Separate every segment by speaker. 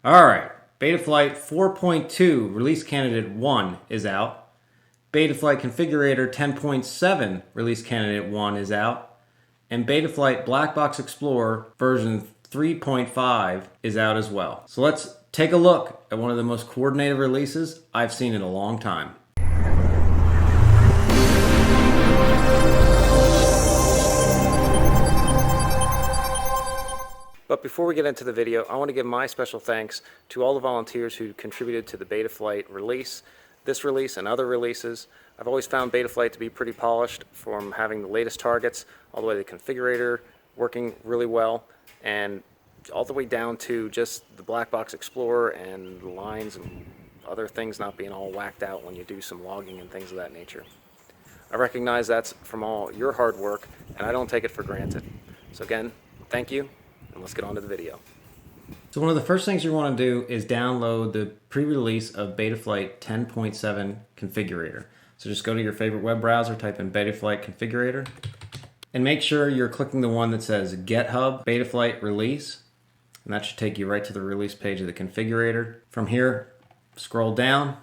Speaker 1: Alright, Betaflight 4.2 release candidate 1 is out. Betaflight Configurator 10.7 release candidate 1 is out. And Betaflight Black Box Explorer version 3.5 is out as well. So let's take a look at one of the most coordinated releases I've seen in a long time. But before we get into the video, I want to give my special thanks to all the volunteers who contributed to the Betaflight release, this release and other releases. I've always found Betaflight to be pretty polished, from having the latest targets all the way to the configurator working really well, and all the way down to just the Black Box Explorer and the lines and other things not being all whacked out when you do some logging and things of that nature. I recognize that's from all your hard work, and I don't take it for granted. So again, thank you. And let's get on to the video. So one of the first things you want to do is download the pre-release of Betaflight 10.7 Configurator. So just go to your favorite web browser, type in Betaflight Configurator, and make sure you're clicking the one that says GitHub Betaflight Release, and that should take you right to the release page of the configurator. From here, scroll down,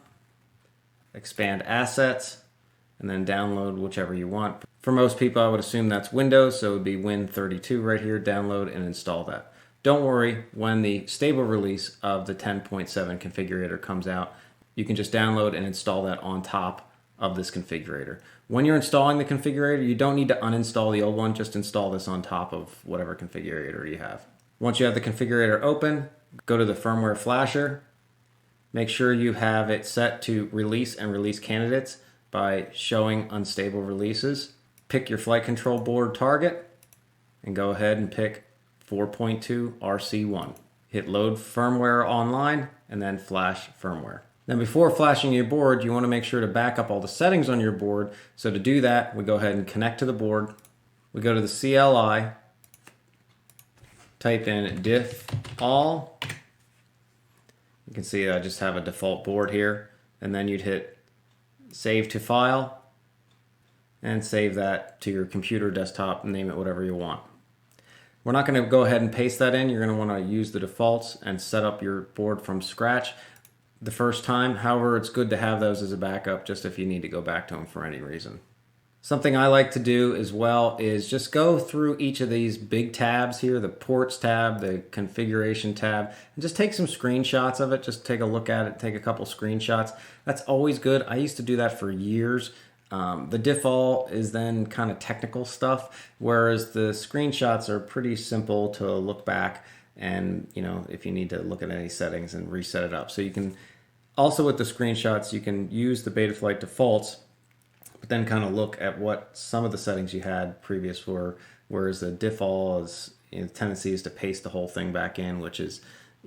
Speaker 1: expand Assets, and then download whichever you want. For most people, I would assume that's Windows, so it would be Win32 right here. Download and install that. Don't worry, when the stable release of the 10.7 configurator comes out, you can just download and install that on top of this configurator. When you're installing the configurator, you don't need to uninstall the old one, just install this on top of whatever configurator you have. Once you have the configurator open, go to the firmware flasher. Make sure you have it set to release and release candidates by showing unstable releases. Pick your flight control board target and go ahead and pick 4.2 RC1. Hit load firmware online and then flash firmware. Then before flashing your board, you want to make sure to back up all the settings on your board. So to do that, we go ahead and connect to the board. We go to the CLI, type in diff all. You can see I just have a default board here, and then you'd hit save to file and save that to your computer, desktop, name it whatever you want. We're not going to go ahead and paste that in. You're going to want to use the defaults and set up your board from scratch the first time. However, it's good to have those as a backup just if you need to go back to them for any reason. Something I like to do as well is just go through each of these big tabs here, the ports tab, the configuration tab, and just take some screenshots of it. Just take a look at it, take a couple screenshots. That's always good. I used to do that for years. The diff all is then kind of technical stuff, whereas the screenshots are pretty simple to look back and, you know, if you need to look at any settings and reset it up. So you can also, with the screenshots, you can use the Betaflight defaults, but then kind of look at what some of the settings you had previous were, whereas the diff all is, you know, the tendency is to paste the whole thing back in, which is,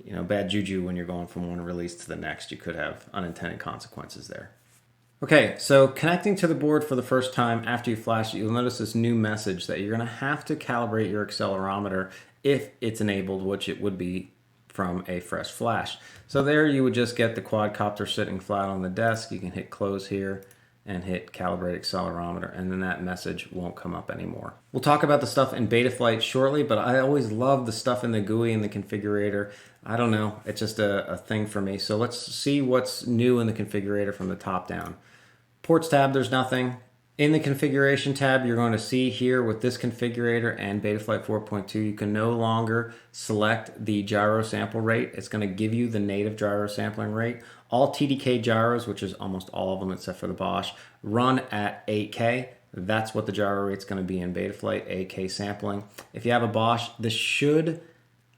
Speaker 1: you know, bad juju when you're going from one release to the next. You could have unintended consequences there. Okay, so connecting to the board for the first time after you flash it, you'll notice this new message that you're going to have to calibrate your accelerometer if it's enabled, which it would be from a fresh flash. So there you would just get the quadcopter sitting flat on the desk. You can hit close here and hit calibrate accelerometer, and then that message won't come up anymore. We'll talk about the stuff in Betaflight shortly, but I always love the stuff in the GUI and the configurator. I don't know, it's just a thing for me. So let's see what's new in the configurator from the top down. Ports tab, there's nothing. In the configuration tab, you're going to see here with this configurator and Betaflight 4.2, you can no longer select the gyro sample rate. It's going to give you the native gyro sampling rate. All TDK gyros, which is almost all of them except for the Bosch, run at 8K. That's what the gyro rate's going to be in Betaflight, 8K sampling. If you have a Bosch, this should,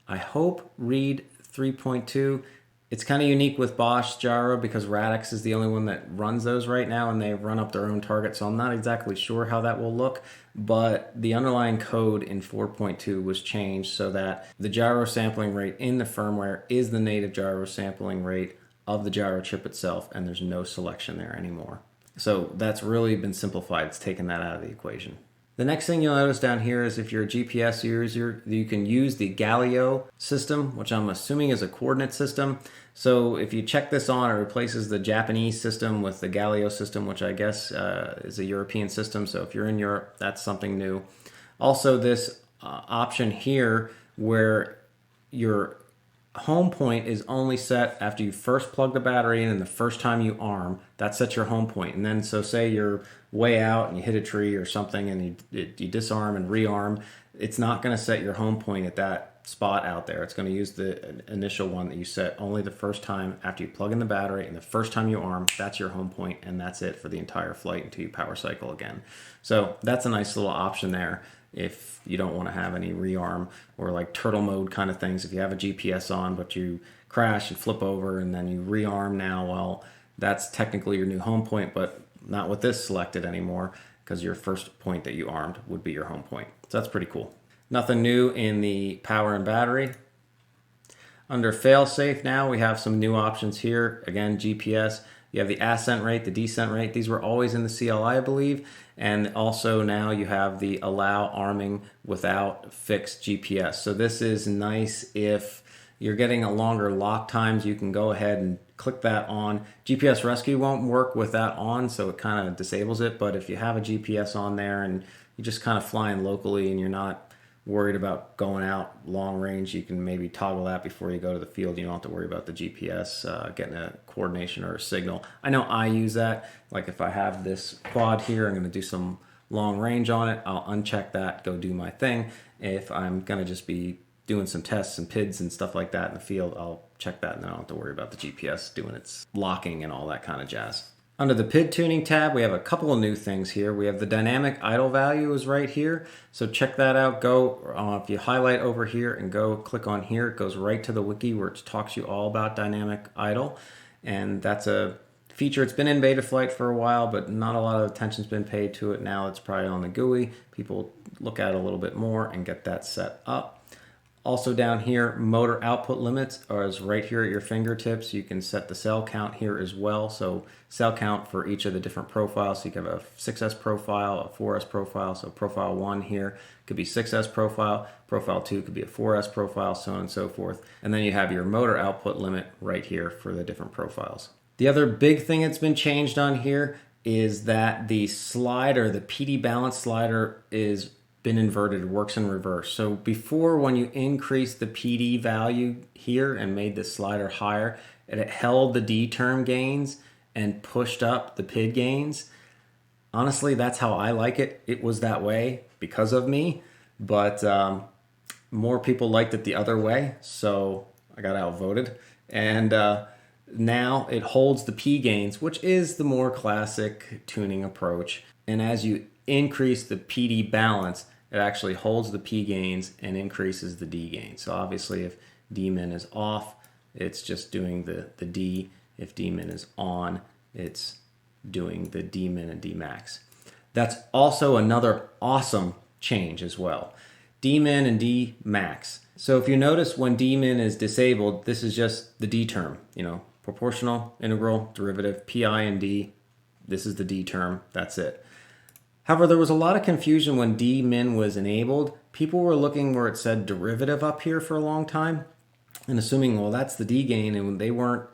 Speaker 1: I hope, read 3.2. It's kind of unique with Bosch gyro because Radix is the only one that runs those right now, and they run up their own target, so I'm not exactly sure how that will look, but the underlying code in 4.2 was changed so that the gyro sampling rate in the firmware is the native gyro sampling rate of the gyro chip itself, and there's no selection there anymore. So that's really been simplified. It's taken that out of the equation. The next thing you'll notice down here is if you're a GPS user, you can use the Gallio system, which I'm assuming is a coordinate system. So if you check this on, it replaces the Japanese system with the Gallio system, which I guess is a European system. So if you're in Europe, that's something new. Also, this option here where your home point is only set after you first plug the battery in and the first time you arm. That sets your home point. And then, so say you're way out and you hit a tree or something and you disarm and rearm, it's not going to set your home point at that spot out there. It's going to use the initial one that you set only the first time after you plug in the battery and the first time you arm. That's your home point, and that's it for the entire flight until you power cycle again. So that's a nice little option there if you don't want to have any rearm or like turtle mode kind of things. If you have a GPS on but you crash and flip over and then you rearm now, well, that's technically your new home point, but not with this selected anymore, because your first point that you armed would be your home point. So that's pretty cool. Nothing new in the power and battery. Under failsafe now, we have some new options here. Again, GPS. You have the ascent rate, the descent rate. These were always in the CLI, I believe. And also now you have the allow arming without fixed GPS. So this is nice if you're getting a longer lock times. You can go ahead and click that on. GPS rescue won't work with that on, so it kind of disables it. But if you have a GPS on there and you're just kind of flying locally and you're not worried about going out long range, you can maybe toggle that before you go to the field. You don't have to worry about the GPS getting a coordination or a signal. I know I use that. Like if I have this quad here, I'm going to do some long range on it, I'll uncheck that, go do my thing. If I'm going to just be doing some tests and PIDs and stuff like that in the field, I'll check that and then I don't have to worry about the GPS doing its locking and all that kind of jazz. Under the PID tuning tab, we have a couple of new things here. We have the dynamic idle value is right here. So check that out. Go, if you highlight over here and go click on here, it goes right to the wiki where it talks you all about dynamic idle. And that's a feature. It's been in Betaflight for a while, but not a lot of attention's been paid to it. Now it's probably on the GUI. People look at it a little bit more and get that set up. Also down here, motor output limits are right here at your fingertips. You can set the cell count here as well. So cell count for each of the different profiles. So you can have a 6S profile, a 4S profile. So profile 1 here could be 6S profile. Profile 2 could be a 4S profile, so on and so forth. And then you have your motor output limit right here for the different profiles. The other big thing that's been changed on here is that the slider, the PD balance slider, is been inverted, works in reverse. So before, when you increase the PD value here and made the slider higher, it held the D term gains and pushed up the PID gains. Honestly, that's how I like it. It was that way because of me, but more people liked it the other way, so I got outvoted. And now it holds the P gains, which is the more classic tuning approach. And as you increase the PD balance, it actually holds the P gains and increases the D gains. So obviously if D min is off, it's just doing the D. If D min is on, it's doing the D min and D max. That's also another awesome change as well. D min and D max. So if you notice when D min is disabled, this is just the D term, proportional, integral, derivative, PI and D. This is the D term, that's it. However, there was a lot of confusion when D min was enabled. People were looking where it said derivative up here for a long time and assuming, well, that's the D gain, and they weren't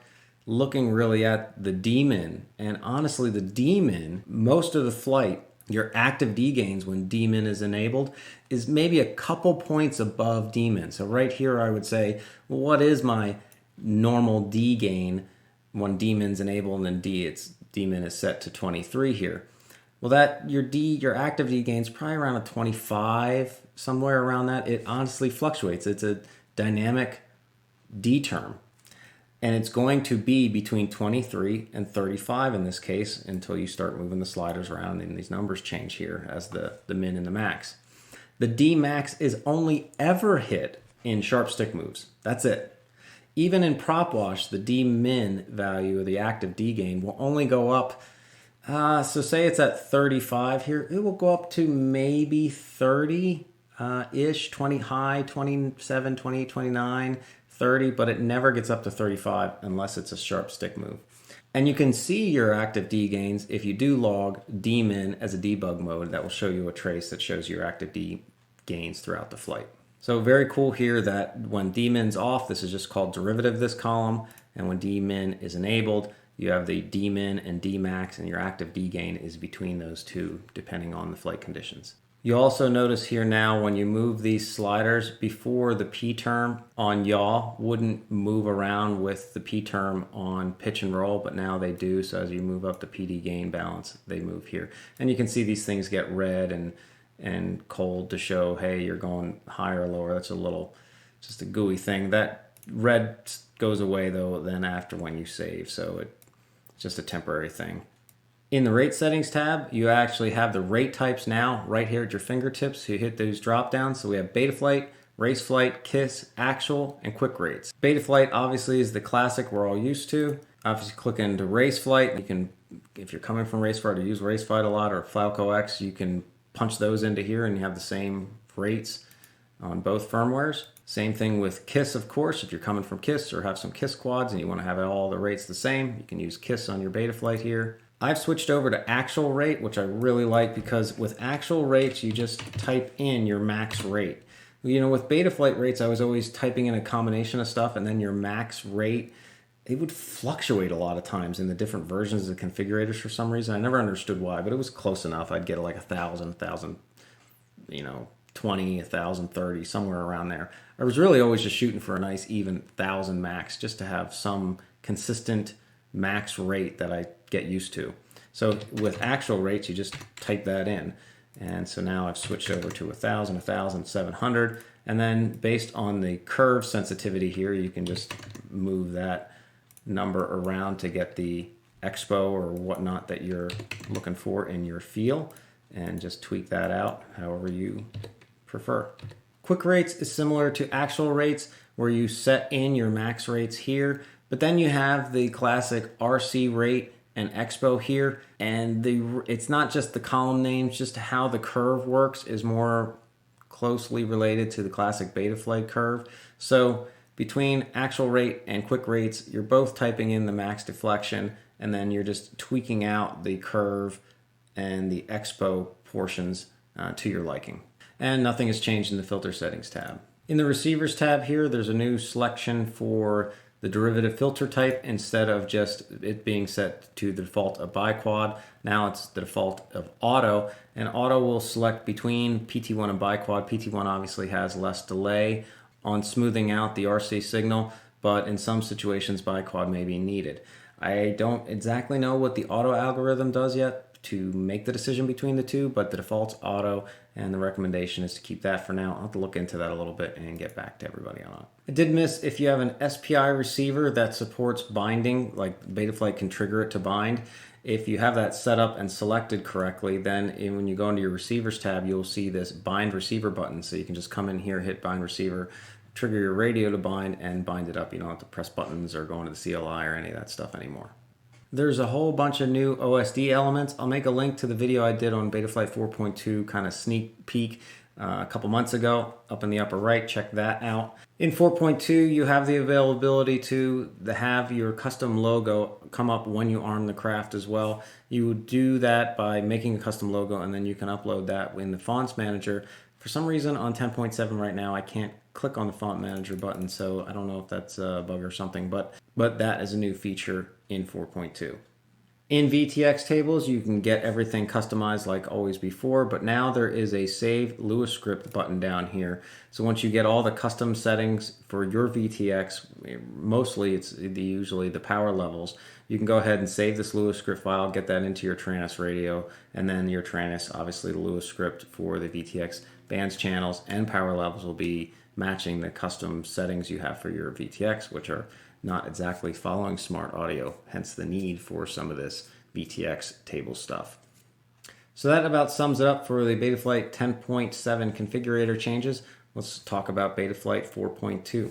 Speaker 1: looking really at the D min. And honestly, the D min, most of the flight, your active D gains when D min is enabled is maybe a couple points above D min. So right here, I would say, well, what is my normal D gain when D min's enabled, and then D min is set to 23 here. Well, that your active D gain is probably around a 25, somewhere around that. It honestly fluctuates. It's a dynamic D term, and it's going to be between 23 and 35 in this case until you start moving the sliders around and these numbers change here as the min and the max. The D max is only ever hit in sharp stick moves. That's it. Even in prop wash, the D min value of the active D gain will only go up. So say it's at 35 here, it will go up to maybe 30-ish, 20 high, 27, 28, 29, 30, but it never gets up to 35 unless it's a sharp stick move. And you can see your active D gains if you do log D min as a debug mode. That will show you a trace that shows your active D gains throughout the flight. So very cool here that when D min's off, this is just called derivative, this column, and when D min is enabled, you have the D min and D max, and your active D gain is between those two, depending on the flight conditions. You also notice here now when you move these sliders, before the P term on yaw wouldn't move around with the P term on pitch and roll, but now they do. So as you move up the PD gain balance, they move here. And you can see these things get red and cold to show, hey, you're going higher or lower. That's a little, just a gooey thing. That red goes away though then after when you save. So it's just a temporary thing. In the rate settings tab, you actually have the rate types now right here at your fingertips. So you hit those drop downs. So we have Betaflight, Raceflight, KISS, Actual, and Quick Rates. Betaflight obviously is the classic we're all used to. Obviously click into Raceflight. You can, if you're coming from Raceflight or use Raceflight a lot or Flauco X, you can punch those into here and you have the same rates on both firmwares. Same thing with KISS, of course. If you're coming from KISS or have some KISS quads and you want to have all the rates the same, you can use KISS on your Betaflight here. I've switched over to actual rate, which I really like because with actual rates, you just type in your max rate. You know, with Betaflight rates, I was always typing in a combination of stuff and then your max rate, it would fluctuate a lot of times in the different versions of the configurators for some reason. I never understood why, but it was close enough. I'd get like 1,000, 20, 1,030, somewhere around there. I was really always just shooting for a nice even 1,000 max just to have some consistent max rate that I get used to. So with actual rates, you just type that in. And so now I've switched over to 1,000, 1,700. And then based on the curve sensitivity here, you can just move that number around to get the expo or whatnot that you're looking for in your feel, and just tweak that out however you prefer. Quick rates is similar to actual rates where you set in your max rates here, but then you have the classic RC rate and expo here, and it's not just the column names, just how the curve works is more closely related to the classic Betaflight curve. So between actual rate and quick rates, you're both typing in the max deflection, and then you're just tweaking out the curve and the expo portions to your liking. And nothing has changed in the filter settings tab. In the receivers tab here, there's a new selection for the derivative filter type. Instead of just it being set to the default of biquad, now it's the default of auto, and auto will select between PT1 and biquad. PT1 obviously has less delay on smoothing out the RC signal, but in some situations biquad may be needed. I don't exactly know what the auto algorithm does yet to make the decision between the two, but the default's auto, and the recommendation is to keep that for now. I'll have to look into that a little bit and get back to everybody on it. I did miss, if you have an SPI receiver that supports binding, like Betaflight can trigger it to bind. If you have that set up and selected correctly, then when you go into your receivers tab, you'll see this bind receiver button. So you can just come in here, hit bind receiver, trigger your radio to bind, and bind it up. You don't have to press buttons or go into the CLI or any of that stuff anymore. There's a whole bunch of new OSD elements. I'll make a link to the video I did on Betaflight 4.2 kind of sneak peek a couple months ago up in the upper right. Check that out. In 4.2, you have the availability to have your custom logo come up when you arm the craft as well. You would do that by making a custom logo, and then you can upload that in the fonts manager. For some reason on 10.7 right now, I can't click on the font manager button, so I don't know if that's a bug or something, but that is a new feature in 4.2. In VTX tables, you can get everything customized like always before, but now there is a Save Lewis script button down here. So once you get all the custom settings for your VTX, mostly it's usually the power levels, you can go ahead and save this Lewis script file, get that into your Tranis radio, and then your Tranis, obviously the Lewis script for the VTX bands, channels, and power levels will be matching the custom settings you have for your VTX, which are not exactly following smart audio, hence the need for some of this VTX table stuff. So that about sums it up for the Betaflight 10.7 configurator changes. Let's talk about Betaflight 4.2.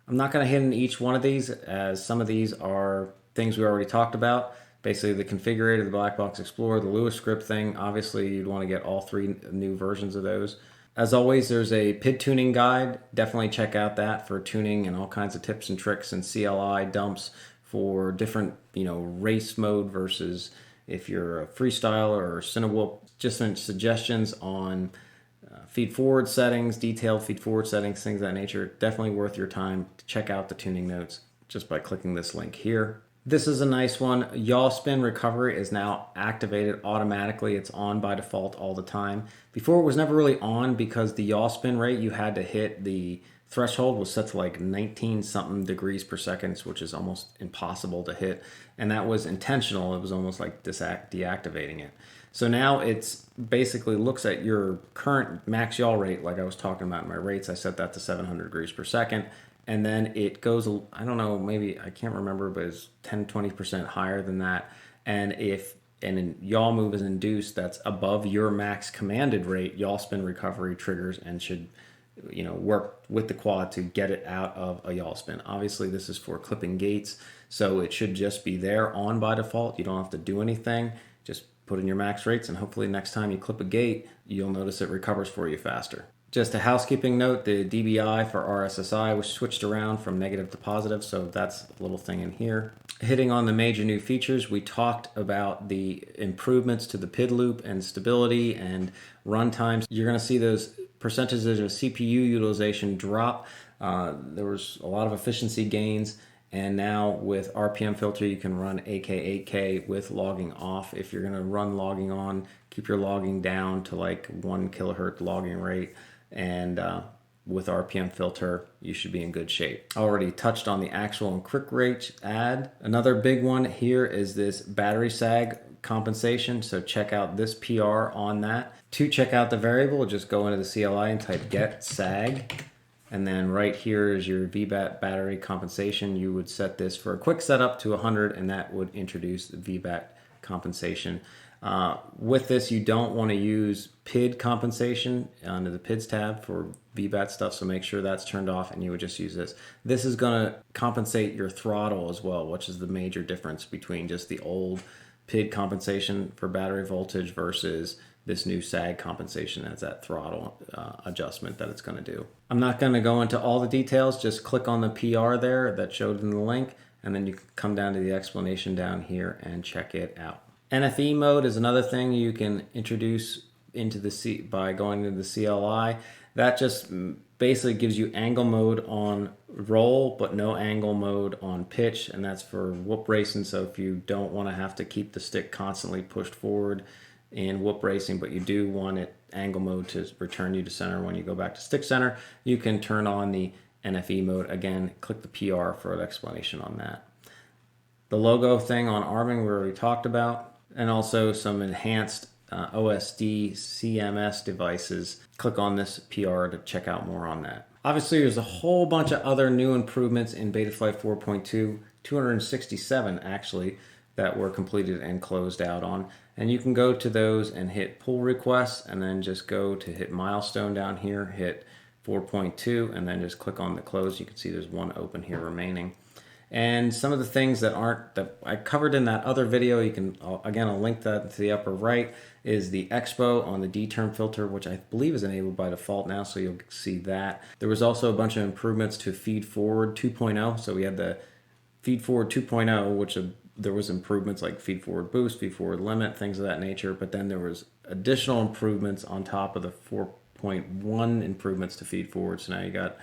Speaker 1: I'm not going to hit in each one of these, as some of these are things we already talked about. Basically the configurator, the Black Box Explorer, the Lewis script thing. Obviously you'd want to get all three new versions of those. As always, there's a PID tuning guide. Definitely check out that for tuning and all kinds of tips and tricks and CLI dumps for different, race mode versus if you're a freestyler or Cinewhoop. Just some suggestions on feed forward settings, detailed feed forward settings, things of that nature. Definitely worth your time to check out the tuning notes just by clicking this link here. This is a nice one. Yaw spin recovery is now activated automatically. It's on by default all the time. Before it was never really on because the yaw spin rate you had to hit the threshold was set to like 19 something degrees per second, which is almost impossible to hit. And that was intentional. It was almost like deactivating it. So now it's basically looks at your current max yaw rate, like I was talking about in my rates. I set that to 700 degrees per second. And then it goes, I don't know, maybe, I can't remember, but it's 10-20% higher than that. And if an yaw move is induced that's above your max commanded rate, yaw spin recovery triggers and should, you know, work with the quad to get it out of a yaw spin. Obviously, this is for clipping gates, so it should just be there on by default. You don't have to do anything. Just put in your max rates, and hopefully next time you clip a gate, you'll notice it recovers for you faster. Just a housekeeping note, the DBI for RSSI was switched around from negative to positive, so that's a little thing in here. Hitting on the major new features, we talked about the improvements to the PID loop and stability and run times. You're going to see those percentages of CPU utilization drop. There was a lot of efficiency gains, and now with RPM filter you can run AK 8K with logging off. If you're going to run logging on, keep your logging down to like 1 kilohertz logging rate, and with RPM filter you should be in good shape. I already touched on the actual and quick rate add. Another big one here is this battery sag compensation, so check out this PR on that. To check out the variable, just go into the CLI and type get sag, and then right here is your VBatt battery compensation. You would set this for a quick setup to 100, and that would introduce the VBatt compensation. With this, you don't want to use PID compensation under the PIDs tab for VBatt stuff, so make sure that's turned off, and you would just use this. This is going to compensate your throttle as well, which is the major difference between just the old PID compensation for battery voltage versus this new sag compensation as that throttle adjustment that it's going to do. I'm not going to go into all the details, just click on the PR there that showed in the link, and then you can come down to the explanation down here and check it out. NFE mode is another thing you can introduce into the by going to the CLI. That just basically gives you angle mode on roll, but no angle mode on pitch, and that's for whoop racing. So if you don't want to have to keep the stick constantly pushed forward in whoop racing, but you do want it angle mode to return you to center when you go back to stick center, you can turn on the NFE mode. Again, click the PR for an explanation on that. The logo thing on arming we already talked about, and also some enhanced OSD CMS devices. Click on this PR to check out more on that. Obviously, there's a whole bunch of other new improvements in Betaflight 4.2, 267 actually, that were completed and closed out on. And you can go to those and hit pull requests, and then just go to hit milestone down here, hit 4.2, and then just click on the close. You can see there's one open here remaining. And some of the things that I covered in that other video, you can, again, I'll link that to the upper right, is the Expo on the D-term filter, which I believe is enabled by default now, so you'll see that. There was also a bunch of improvements to Feed Forward 2.0, so we had the Feed Forward 2.0, which there was improvements like Feed Forward Boost, Feed Forward Limit, things of that nature, but then there was additional improvements on top of the 4.1 improvements to Feed Forward, so now you got,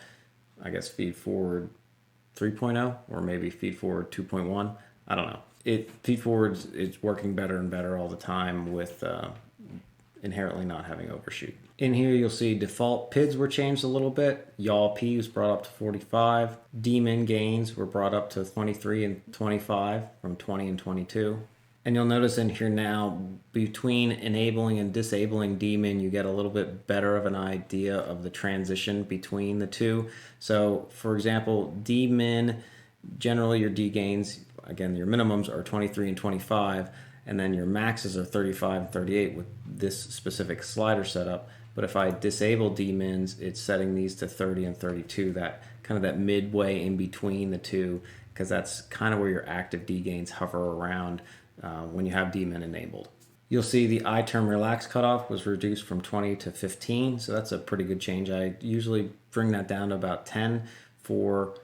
Speaker 1: I guess, Feed Forward 3.0 or maybe Feed Forward 2.1. I don't know. Feed Forward is working better and better all the time with inherently not having overshoot. In here you'll see default PIDs were changed a little bit. Yaw P was brought up to 45. D-min gains were brought up to 23 and 25 from 20 and 22. And you'll notice in here now, between enabling and disabling D-min, you get a little bit better of an idea of the transition between the two. So, for example, D-min, generally your D-gains, again, your minimums are 23 and 25, and then your maxes are 35 and 38 with this specific slider setup. But if I disable D-mins, it's setting these to 30 and 32, that kind of that midway in between the two, because that's kind of where your active D-gains hover around when you have D-min enabled. You'll see the iTerm relax cutoff was reduced from 20 to 15, so that's a pretty good change. I usually bring that down to about 10 for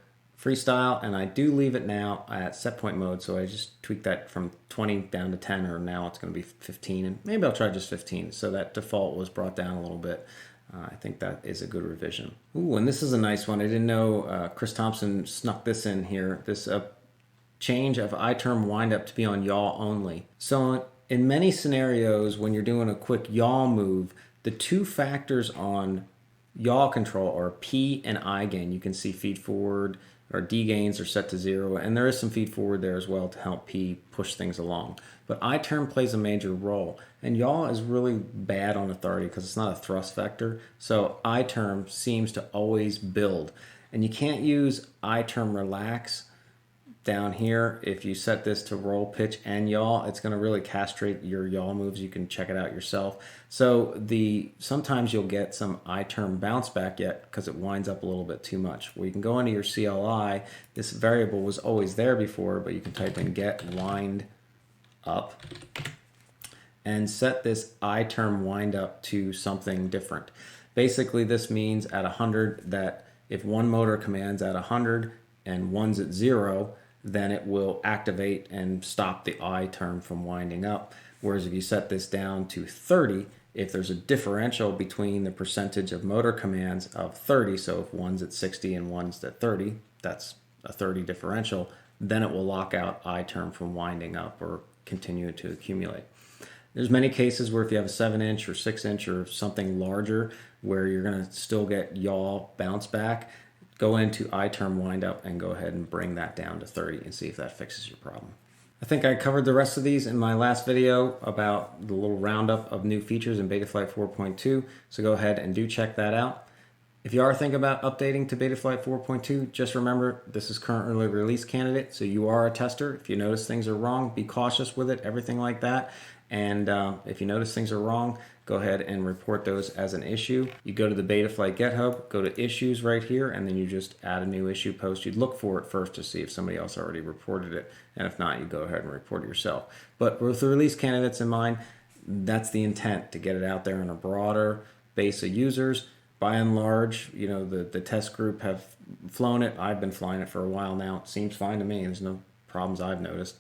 Speaker 1: freestyle, and I do leave it now at set point mode, so I just tweak that from 20 down to 10, or now it's going to be 15, and maybe I'll try just 15, so that default was brought down a little bit. I think that is a good revision. Ooh, and this is a nice one. I didn't know Chris Thompson snuck this in here. This change of iTerm windup to be on yaw only. So in many scenarios, when you're doing a quick yaw move, the two factors on yaw control are P and I gain. You can see feed forward or D gains are set to 0, and there is some feed forward there as well to help P push things along. But iTerm plays a major role, and yaw is really bad on authority because it's not a thrust vector. So iTerm seems to always build, and you can't use iTerm relax down here. If you set this to roll, pitch, and yaw, it's going to really castrate your yaw moves. You can check it out yourself. So sometimes you'll get some iTerm bounce back yet because it winds up a little bit too much. Well, you can go into your CLI. This variable was always there before, but you can type in get wind up and set this iTerm wind up to something different. Basically, this means at 100 that if one motor commands at 100 and one's at 0, then it will activate and stop the I term from winding up. Whereas if you set this down to 30, if there's a differential between the percentage of motor commands of 30, so if one's at 60 and one's at 30, that's a 30 differential, then it will lock out I term from winding up or continue to accumulate. There's many cases where if you have a 7-inch or 6-inch or something larger where you're going to still get yaw bounce back, go into iTerm windup and go ahead and bring that down to 30 and see if that fixes your problem. I think I covered the rest of these in my last video about the little roundup of new features in Betaflight 4.2, so go ahead and do check that out. If you are thinking about updating to Betaflight 4.2, just remember this is current early release candidate, so you are a tester. If you notice things are wrong, be cautious with it, everything like that. And if you notice things are wrong, go ahead and report those as an issue. You go to the Betaflight GitHub, go to issues right here, and then you just add a new issue post. You'd look for it first to see if somebody else already reported it. And if not, you go ahead and report it yourself. But with the release candidates in mind, that's the intent, to get it out there in a broader base of users. By and large, you know, the test group have flown it. I've been flying it for a while now. It seems fine to me. There's no problems I've noticed.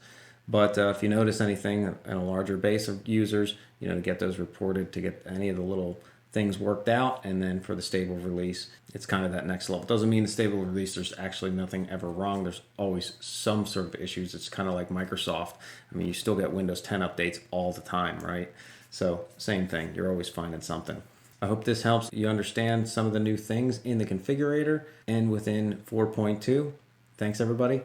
Speaker 1: But if you notice anything in a larger base of users, you know, to get those reported, to get any of the little things worked out, and then for the stable release, it's kind of that next level. Doesn't mean the stable release there's actually nothing ever wrong. There's always some sort of issues. It's kind of like Microsoft. I mean, you still get Windows 10 updates all the time, right? So same thing. You're always finding something. I hope this helps you understand some of the new things in the configurator and within 4.2. Thanks, everybody.